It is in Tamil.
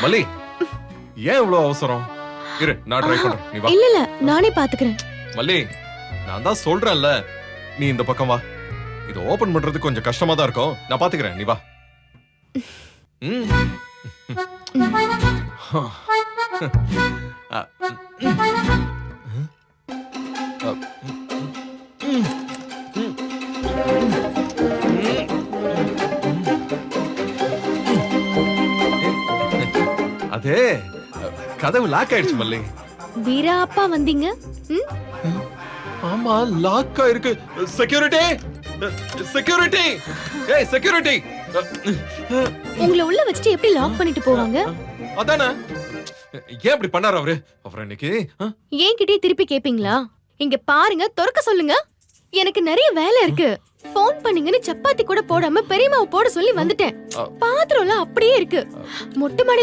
மல்லி, ஏன் இவ்வளவு அவசரம்? இரு, நான் ட்ரை பண்றேன். நீ வா. இல்ல நானே பாத்துக்கிறேன். மல்லி, நான் தான் சொல்றேன்ல, நீ இந்த பக்கம் வா. இத ஓபன் பண்றது கொஞ்சம் கஷ்டமா தான் இருக்கும். நான் பாத்துக்கிறேன். நீ வா. ம். அ, அதே கதவு லாக் ஆயிடுச்சு மல்லி. வீரா அப்பா வந்தீங்க? ஆமா, லாக் ஆயிருக்கு. செக்யூரிட்டி, செக்யூரிட்டி, ஏய் செக்யூரிட்டி. உங்களை உள்ள வச்சுட்டு எப்படி லாக் பண்ணிட்டு போவாங்க? அதானே, ஏன் இப்படி பண்ணாரு அவரு? அவர் இன்னைக்கு என்கிட்டயே திருப்பி கேப்பீங்களா? இங்க பாருங்க, திறக்க சொல்லுங்க. எனக்கு நிறைய வேலை இருக்கு. போன் பண்ணீங்கன்னு சப்பாத்தி கூட போடாம பெரியமாவை போட சொல்லி வந்துட்டேன். பாத்திரம் எல்லாம் அப்படியே இருக்கு. மொட்டை மாடி